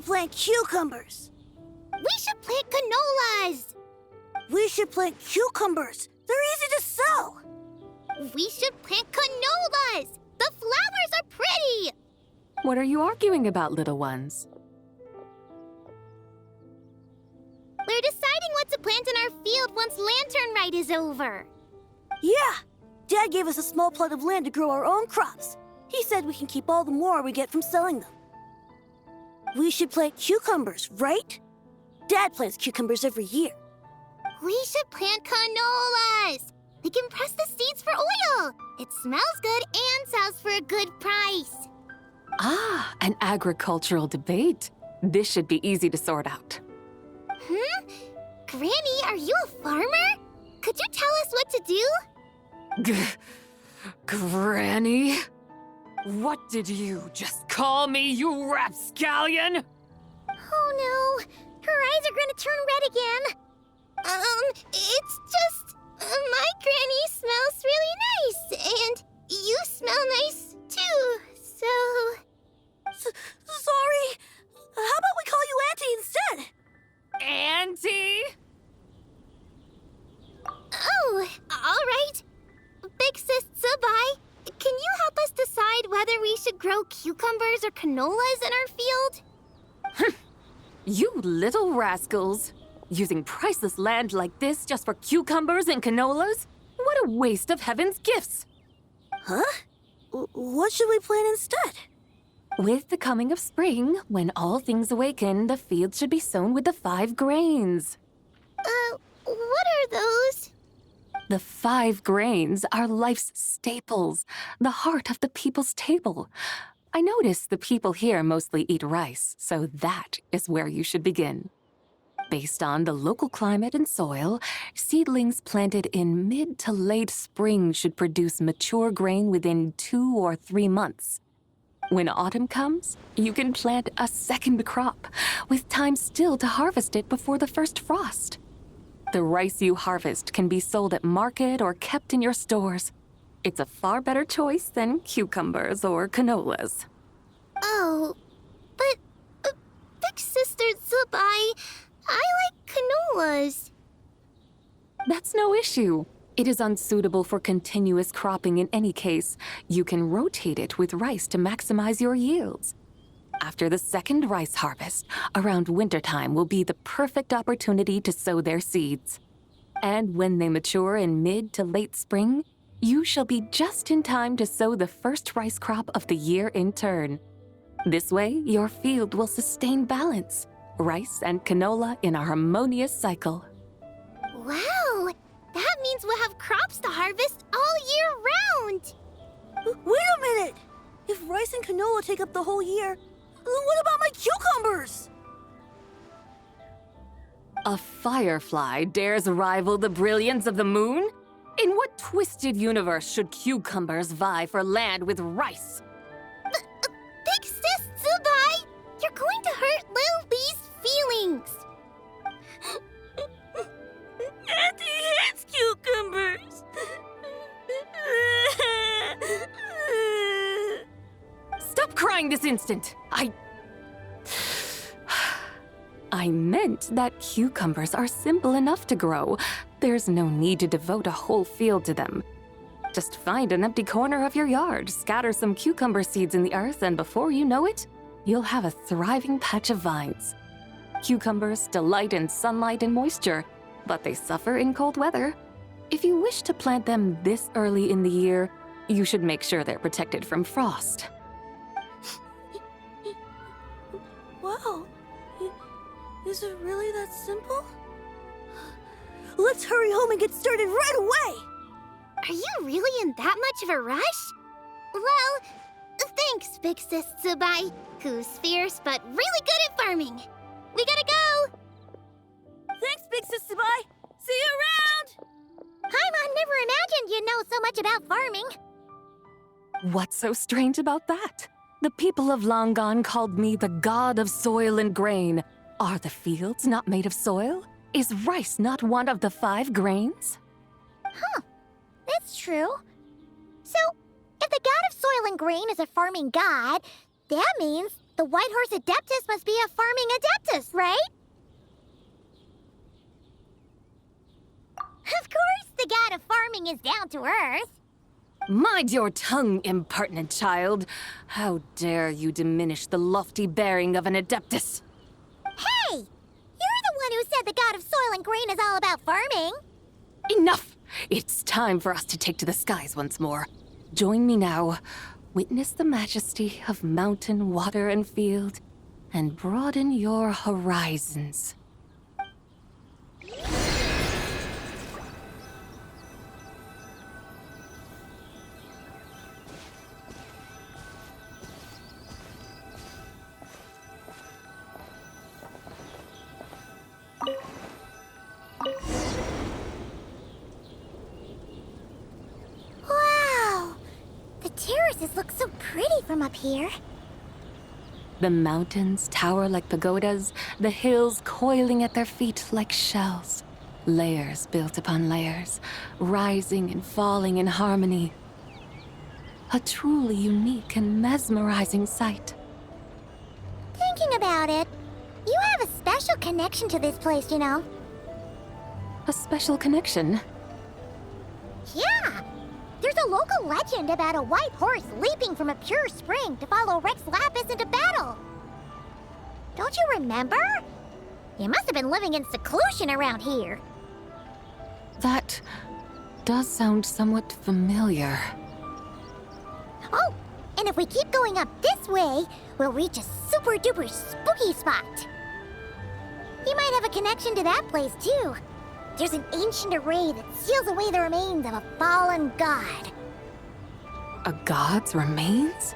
plant cucumbers. We should plant canolas. We should plant cucumbers. They're easy to sell. We should plant canolas. The flowers are pretty. What are you arguing about, little ones? We're deciding what to plant in our field once Lantern Rite is over. Yeah. Dad gave us a small plot of land to grow our own crops. He said we can keep all the more we get from selling them. We should plant cucumbers, right? Dad plants cucumbers every year. We should plant canolas. We can press the seeds for oil. It smells good and sells for a good price. Ah, an agricultural debate. This should be easy to sort out. Granny, are you a farmer? Could you tell us what to do? Granny? What did you just call me, you rapscallion? Oh no, her eyes are gonna turn red again. It's just, my granny smells really nice, and you smell nice too, so... Sorry. How about we call you Auntie instead? Auntie? Oh, all right. Big Sis Zubai, can you help us decide whether we should grow cucumbers or canolas in our field? You little rascals. Using priceless land like this just for cucumbers and canolas? What a waste of heaven's gifts! Huh? What should we plant instead? With the coming of spring, when all things awaken, the field should be sown with the 5 grains. What are those? The 5 grains are life's staples, the heart of the people's table. I notice the people here mostly eat rice, so that is where you should begin. Based on the local climate and soil, seedlings planted in mid to late spring should produce mature grain within 2 or 3 months. When autumn comes, you can plant a second crop, with time still to harvest it before the first frost. The rice you harvest can be sold at market or kept in your stores. It's a far better choice than cucumbers or canolas. Oh, but, Big Sister Zubai, I like canolas. That's no issue. It is unsuitable for continuous cropping in any case. You can rotate it with rice to maximize your yields. After the second rice harvest, around wintertime will be the perfect opportunity to sow their seeds. And when they mature in mid to late spring, you shall be just in time to sow the first rice crop of the year in turn. This way, your field will sustain balance. Rice and canola in a harmonious cycle. Wow, that means we'll have crops to harvest all year round. Wait a minute! If rice and canola take up the whole year, what about my cucumbers? A firefly dares rival the brilliance of the moon? In what twisted universe should cucumbers vie for land with rice? Big Sis Zubai, you're going to hurt Lil Bee's feelings. Auntie hates cucumbers. Stop crying this instant! I meant that cucumbers are simple enough to grow. There's no need to devote a whole field to them. Just find an empty corner of your yard, scatter some cucumber seeds in the earth, and before you know it, you'll have a thriving patch of vines. Cucumbers delight in sunlight and moisture, but they suffer in cold weather. If you wish to plant them this early in the year, you should make sure they're protected from frost. Wow. Is it really that simple? Let's hurry home and get started right away! Are you really in that much of a rush? Well, thanks, Big Sis Zubai, who's fierce but really good at farming. We gotta go! Thanks, Big Sis Zubai! See you around! Paimon never imagined you'd know so much about farming. What's so strange about that? The people of Longon called me the god of soil and grain. Are the fields not made of soil? Is rice not one of the 5 grains? That's true. So, if the god of soil and grain is a farming god, that means The White Horse Adeptus must be a farming adeptus, right? Of course, the god of farming is down to earth. Mind your tongue, impertinent child. How dare you diminish the lofty bearing of an adeptus? Hey! You're the one who said the god of soil and grain is all about farming. Enough! It's time for us to take to the skies once more. Join me now. Witness the majesty of mountain, water, and field, and broaden your horizons. Wow! The terraces look so pretty from up here. The mountains tower like pagodas, the hills coiling at their feet like shells. Layers built upon layers, rising and falling in harmony. A truly unique and mesmerizing sight. Thinking about it, you have a special connection to this place, you know. A special connection. Yeah! There's a local legend about a white horse leaping from a pure spring to follow Rex Lapis into battle. Don't you remember? You must have been living in seclusion around here. That does sound somewhat familiar. Oh, and if we keep going up this way, we'll reach a super duper spooky spot. You might have a connection to that place too. There's an ancient array that seals away the remains of a fallen god. A god's remains?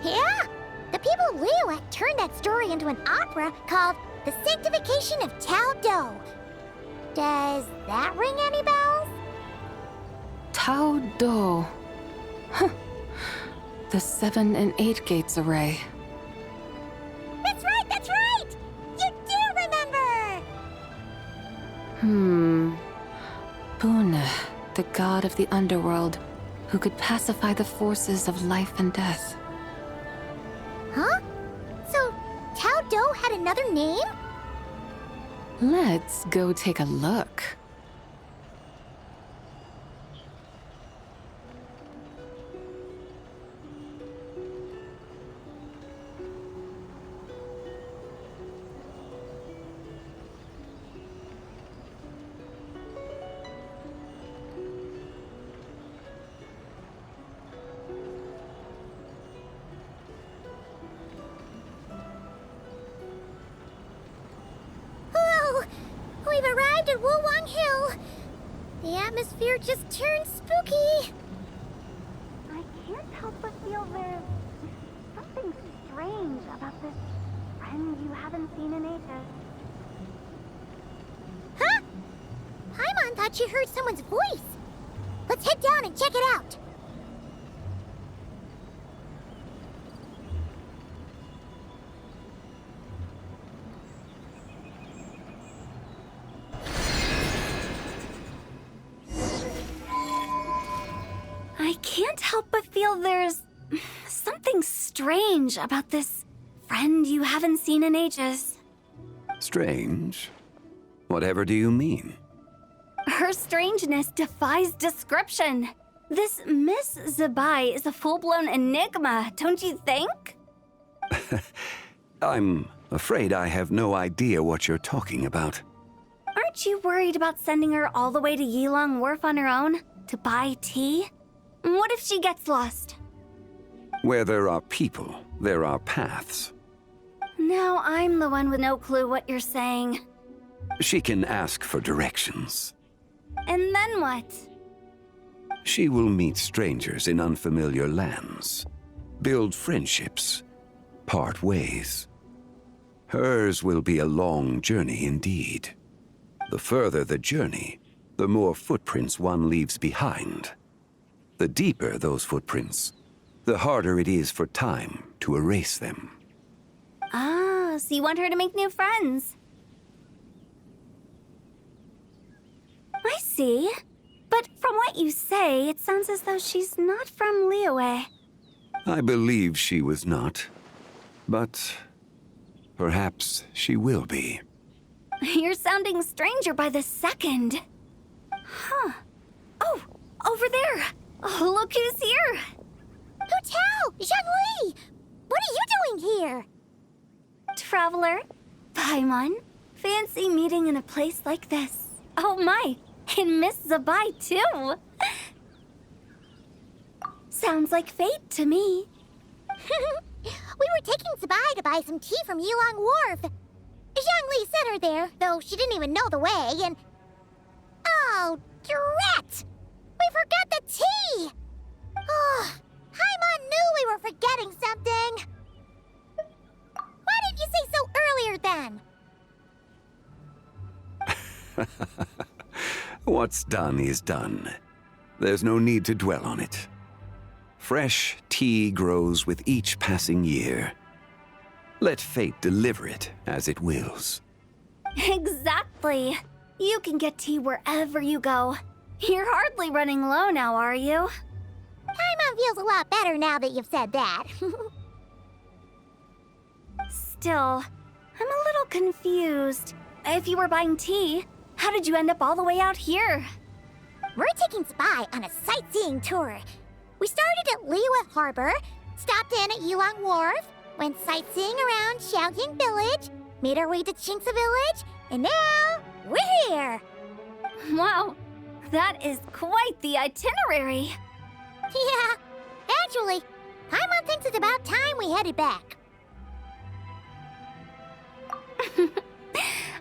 Yeah! The people of Liyue turned that story into an opera called The Sanctification of Tao Do. Does that ring any bells? Tao Do. Huh. The 7 and 8 gates array. That's right, that's right! You do remember! Buna, the god of the underworld, who could pacify the forces of life and death. Huh? So, Tao Do had another name? Let's go take a look. Whoa! We've arrived at Wulwang Hill. The atmosphere just turned spooky. I can't help but feel there's something strange about this friend you haven't seen in ages. Huh? Paimon thought she heard someone's voice. Let's head down and check it out. I can't help but feel there's something strange about this friend you haven't seen in ages. Strange? Whatever do you mean? Her strangeness defies description. This Miss Zabai is a full-blown enigma, don't you think? I'm afraid I have no idea what you're talking about. Aren't you worried about sending her all the way to Yilong Wharf on her own to buy tea? What if she gets lost? Where there are people, there are paths. Now I'm the one with no clue what you're saying. She can ask for directions. And then what? She will meet strangers in unfamiliar lands, build friendships, part ways. Hers will be a long journey indeed. The further the journey, the more footprints one leaves behind. The deeper those footprints, the harder it is for time to erase them. Ah, so you want her to make new friends. I see. But from what you say, it sounds as though she's not from Liyue. I believe she was not. but perhaps she will be. You're sounding stranger by the second. Huh. Oh, over there. Oh, look who's here. Hu Tao! Zhongli! What are you doing here? Traveler, Paimon, fancy meeting in a place like this. Oh my, and Miss Zabai too. Sounds like fate to me. We were taking Zabai to buy some tea from Yulong Wharf. Zhongli sent her there, though she didn't even know the way, and... Oh, drat! We forgot the tea! Oh, Paimon knew we were forgetting something. Why didn't you say so earlier then? What's done is done. There's no need to dwell on it. Fresh tea grows with each passing year. Let fate deliver it as it wills. Exactly. You can get tea wherever you go. You're hardly running low now, are you? Paimon feels a lot better now that you've said that. Still, I'm a little confused. If you were buying tea, how did you end up all the way out here? We're taking Spy on a sightseeing tour. We started at Liyue Harbor, stopped in at Yulong Wharf, went sightseeing around Xiaoying Village, made our way to Qingce Village, and now we're here. Wow, that is quite the itinerary. Yeah, actually, Paimon thinks it's about time we headed back.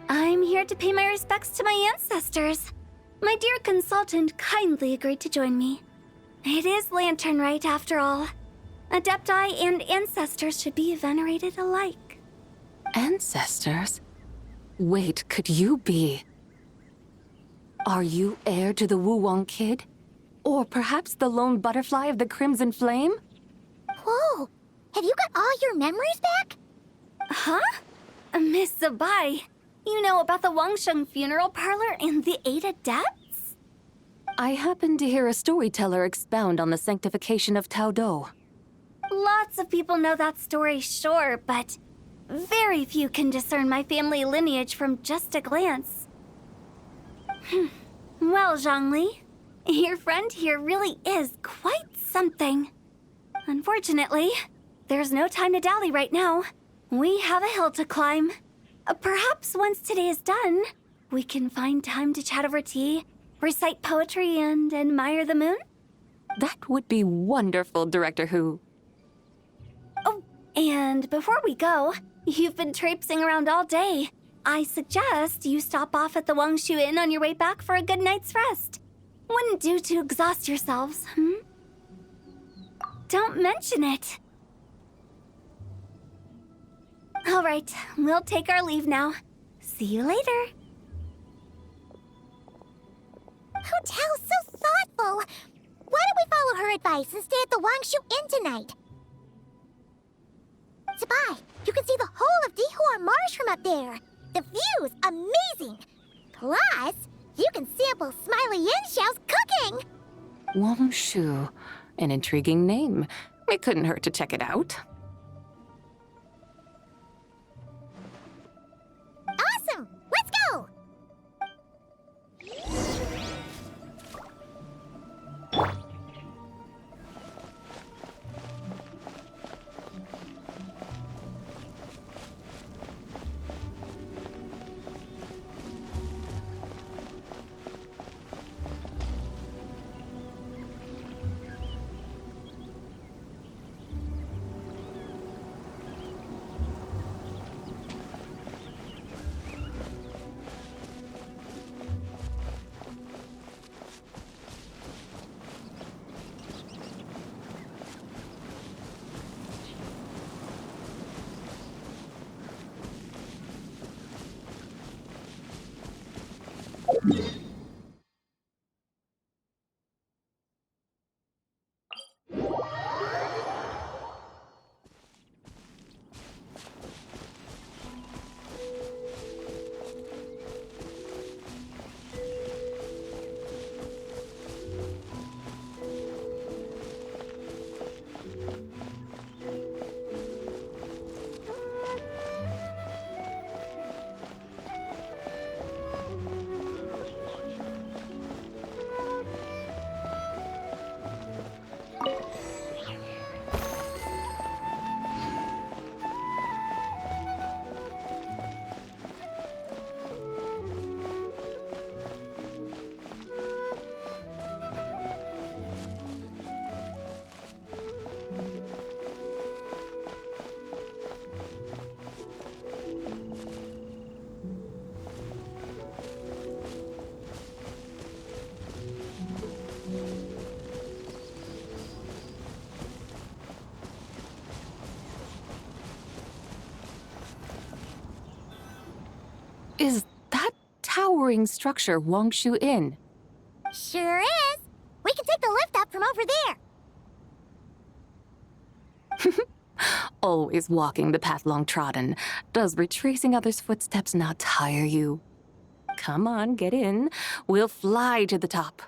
I'm here to pay my respects to my ancestors. My dear consultant kindly agreed to join me. It is Lantern Rite, after all. Adepti and ancestors should be venerated alike. Ancestors? Wait, could you be? Are you heir to the Wuwang kid? Or perhaps the lone butterfly of the Crimson Flame? Whoa! Have you got all your memories back? Huh? Miss Zabai, you know about the Wangsheng funeral parlor and the 8 adepts? I happened to hear a storyteller expound on the sanctification of Tao Do. Lots of people know that story, sure, but very few can discern my family lineage from just a glance. Well, Zhongli, your friend here really is quite something. Unfortunately, there's no time to dally right now. We have a hill to climb. Perhaps once today is done, we can find time to chat over tea, recite poetry, and admire the moon? That would be wonderful, Director Hu. Oh, and before we go, you've been traipsing around all day. I suggest you stop off at the Wangshu Inn on your way back for a good night's rest. Wouldn't do to exhaust yourselves, Don't mention it. All right, we'll take our leave now. See you later. Hotel's so thoughtful. Why don't we follow her advice and stay at the Wangshu Inn tonight? Zabai, you can see the whole of Dihua Marsh from up there. The view's amazing. Plus, you can sample Smiley Yinshao's cooking. Wangshu, an intriguing name. It couldn't hurt to check it out. Awesome! Let's go! Is that towering structure Wangshu Inn? Sure is. We can take the lift up from over there. Always walking the path long trodden. Does retracing others' footsteps not tire you? Come on, get in. We'll fly to the top.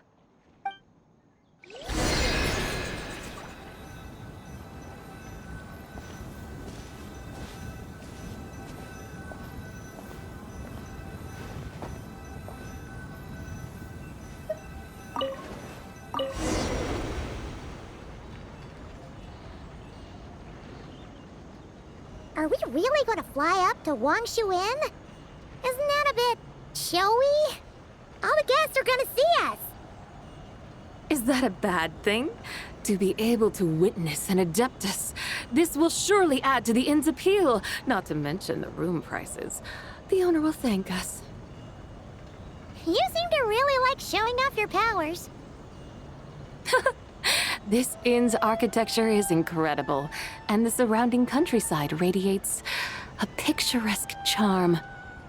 Are we really going to fly up to Wangshu Inn? Isn't that a bit showy? All the guests are going to see us. Is that a bad thing? To be able to witness an Adeptus. This will surely add to the inn's appeal, not to mention the room prices. The owner will thank us. You seem to really like showing off your powers. This inn's architecture is incredible, and the surrounding countryside radiates a picturesque charm.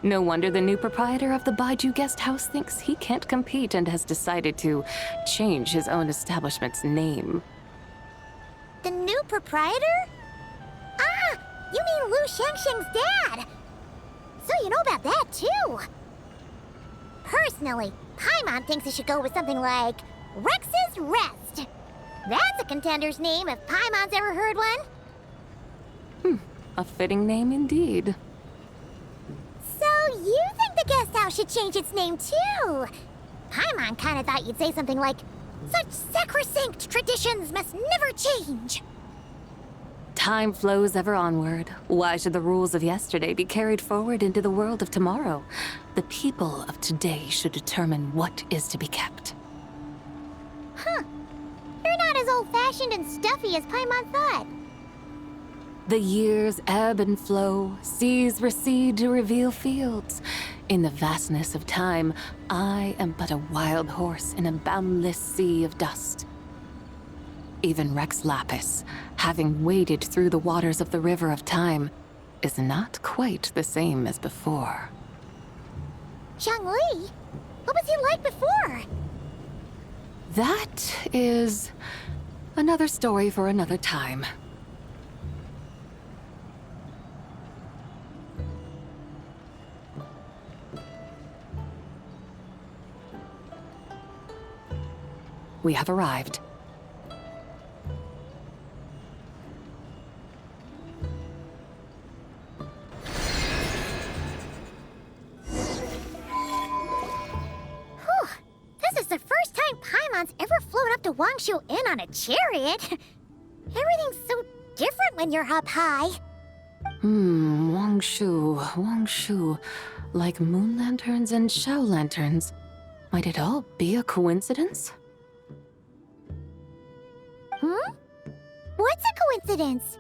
No wonder the new proprietor of the Baiju guest house thinks he can't compete and has decided to change his own establishment's name. The new proprietor? Ah, you mean Lu Shengsheng's dad. So you know about that, too. Personally, Paimon thinks it should go with something like Rex's Rest. That's a contender's name if Paimon's ever heard one. A fitting name indeed. So you think the guest house should change its name, too? Paimon kind of thought you'd say something like, such sacrosanct traditions must never change. Time flows ever onward. Why should the rules of yesterday be carried forward into the world of tomorrow? The people of today should determine what is to be kept. Huh. You're not as old-fashioned and stuffy as Paimon thought. The years ebb and flow, seas recede to reveal fields. In the vastness of time, I am but a wild horse in a boundless sea of dust. Even Rex Lapis, having waded through the waters of the river of time, is not quite the same as before. Zhongli? What was he like before? That is another story for another time. We have arrived. This is the first time Paimon's ever flown up to Wangshu Inn on a chariot. Everything's so different when you're up high. Wangshu. Like moon lanterns and shao lanterns. Might it all be a coincidence? What's a coincidence?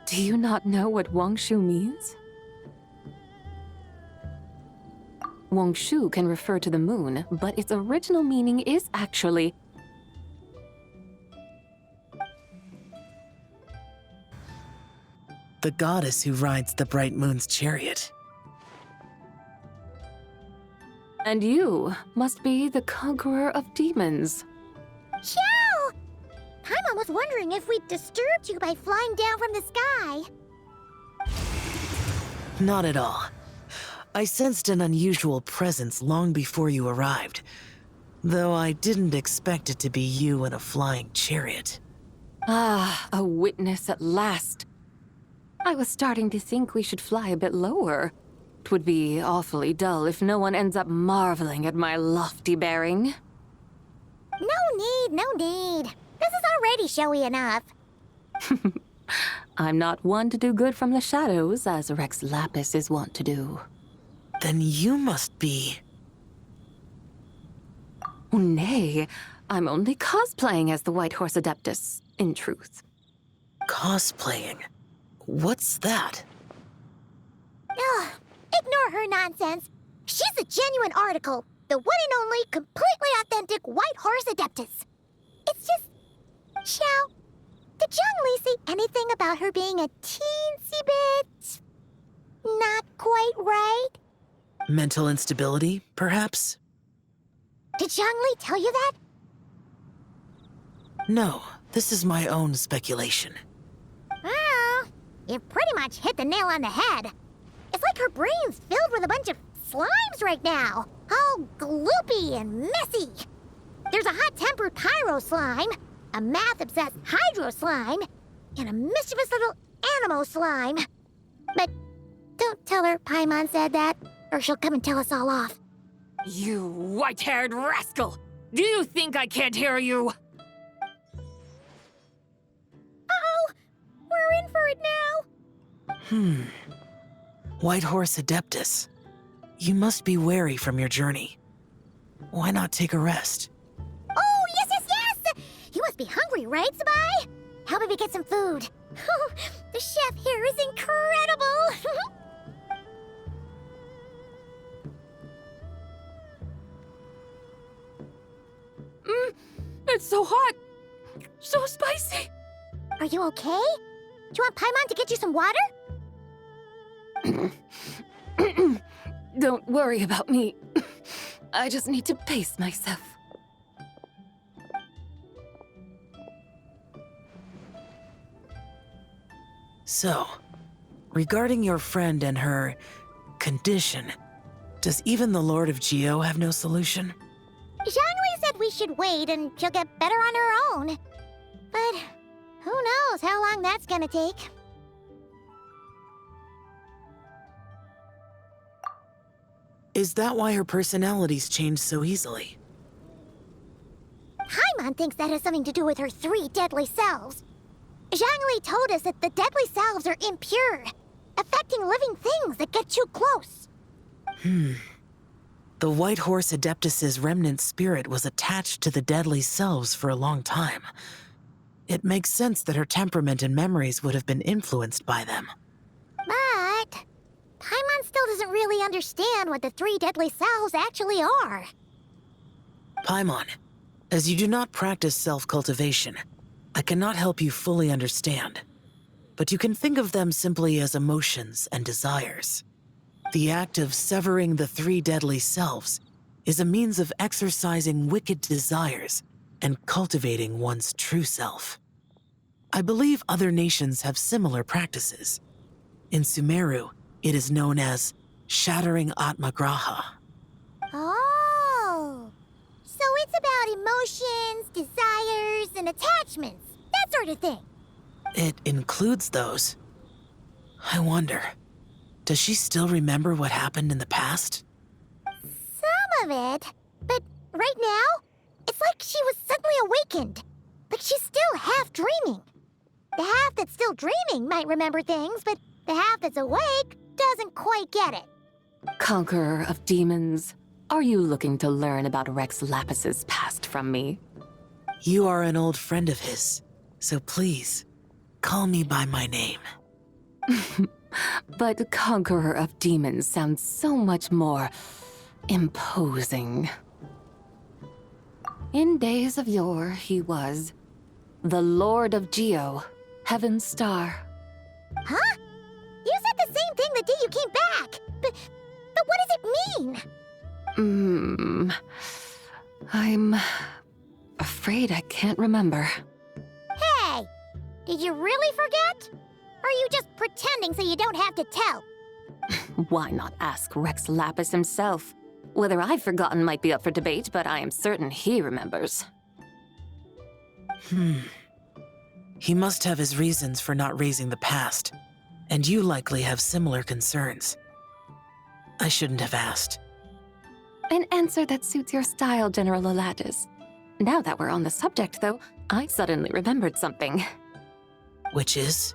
Do you not know what Wangshu means? Wangshu can refer to the moon, but its original meaning is actually the goddess who rides the bright moon's chariot. And you must be the conqueror of demons. Xiao! Paimon was wondering if we'd disturbed you by flying down from the sky. Not at all. I sensed an unusual presence long before you arrived, though I didn't expect it to be you in a flying chariot. Ah, a witness at last. I was starting to think we should fly a bit lower. It would be awfully dull if no one ends up marveling at my lofty bearing. No need. This is already showy enough. I'm not one to do good from the shadows, as Rex Lapis is wont to do. Then you must be... Oh, nay, I'm only cosplaying as the White Horse Adeptus, in truth. cosplaying. What's that? Ugh, ignore her nonsense. She's a genuine article. The one and only, completely authentic White Horse Adeptus. It's just... Xiao, did Zhongli say anything about her being a teensy bit... not quite quite right. Mental instability, perhaps? Did Zhongli tell you that? No, this is my own speculation. Well, you pretty much hit the nail on the head. It's like her brain's filled with a bunch of slimes right now. All gloopy and messy. There's a hot-tempered pyro slime, a math-obsessed hydro slime, and a mischievous little animal slime. But don't tell her Paimon said that, or she'll come and tell us all off. You white-haired rascal! Do you think I can't hear you? Uh-oh! We're in for it now! White Horse Adeptus. You must be wary from your journey. Why not take a rest? Oh, yes, yes, yes! You must be hungry, right, Sabai? How about we get some food? The chef here is incredible! It's so hot! So spicy! Are you okay? Do you want Paimon to get you some water? Don't worry about me. I just need to pace myself. So, regarding your friend and her condition, does even the Lord of Geo have no solution? Zhongli said we should wait and she'll get better on her own. But who knows how long that's gonna take. Is that why her personalities change so easily? Paimon thinks that has something to do with her 3 deadly selves. Zhongli told us that the deadly selves are impure, affecting living things that get too close. The White Horse Adeptus's remnant spirit was attached to the deadly selves for a long time. It makes sense that her temperament and memories would have been influenced by them. But Paimon still doesn't really understand what the 3 deadly selves actually are. Paimon, as you do not practice self-cultivation, I cannot help you fully understand. But you can think of them simply as emotions and desires. The act of severing the 3 deadly selves is a means of exercising wicked desires and cultivating one's true self. I believe other nations have similar practices. In Sumeru, it is known as shattering Atmagraha. Oh, so it's about emotions, desires, and attachments, that sort of thing. It includes those. I wonder, does she still remember what happened in the past? Some of it, but right now, it's like she was suddenly awakened. Like she's still half dreaming. The half that's still dreaming might remember things, but the half that's awake doesn't quite get it. Conqueror of demons, are you looking to learn about Rex Lapis's past from me? You are an old friend of his, so please, call me by my name. But Conqueror of Demons sounds so much more imposing. In days of yore, he was the Lord of Geo, Heaven's Star. Huh? You said the same thing the day you came back. But what does it mean? I'm afraid I can't remember. Hey, did you really forget? Or are you just pretending so you don't have to tell? Why not ask Rex Lapis himself? Whether I've forgotten might be up for debate, but I am certain he remembers. He must have his reasons for not raising the past, and you likely have similar concerns. I shouldn't have asked. An answer that suits your style, General Elatis. Now that we're on the subject, though, I suddenly remembered something. Which is?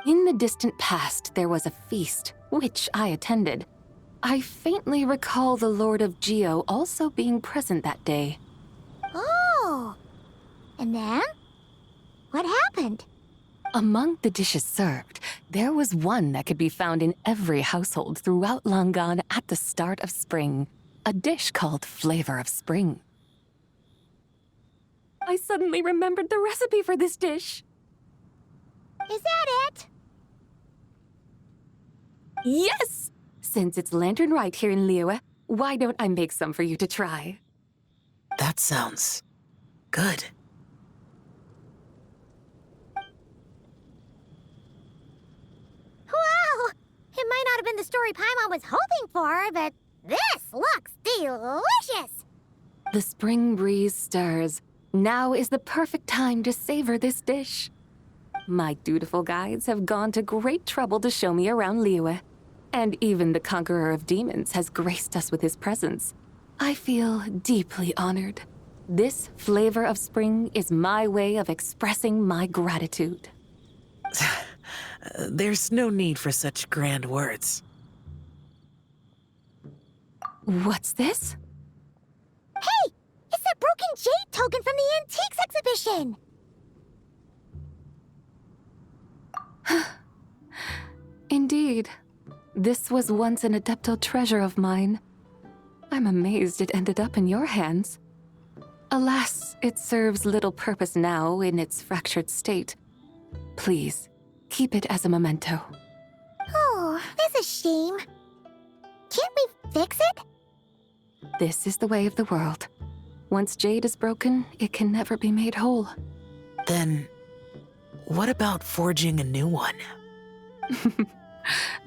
In the distant past, there was a feast, which I attended. I faintly recall the Lord of Geo also being present that day. Oh. And then? What happened? Among the dishes served, there was one that could be found in every household throughout Langan at the start of spring. A dish called Flavor of Spring. I suddenly remembered the recipe for this dish. Is that it? Yes! Since it's lantern right here in Liyue, why don't I make some for you to try? That sounds good. Wow! It might not have been the story Paimon was hoping for, but this looks delicious! The spring breeze stirs. Now is the perfect time to savor this dish. My dutiful guides have gone to great trouble to show me around Liyue. And even the conqueror of demons has graced us with his presence. I feel deeply honored. This flavor of spring is my way of expressing my gratitude. There's no need for such grand words. What's this? Hey! It's that broken jade token from the antiques exhibition! Indeed. This was once an Adepto treasure of mine. I'm amazed it ended up in your hands. Alas, it serves little purpose now in its fractured state. Please, keep it as a memento. Oh, that's a shame. Can't we fix it? This is the way of the world. Once jade is broken, it can never be made whole. Then, what about forging a new one?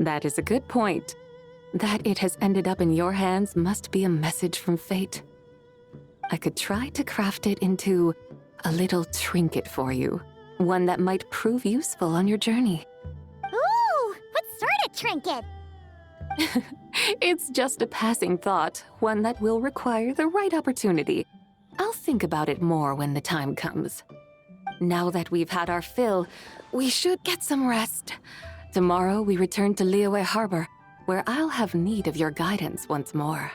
That is a good point. That it has ended up in your hands must be a message from fate. I could try to craft it into a little trinket for you. One that might prove useful on your journey. Ooh, what sort of trinket? It's just a passing thought, one that will require the right opportunity. I'll think about it more when the time comes. Now that we've had our fill, we should get some rest. Tomorrow we return to Liyue Harbor, where I'll have need of your guidance once more.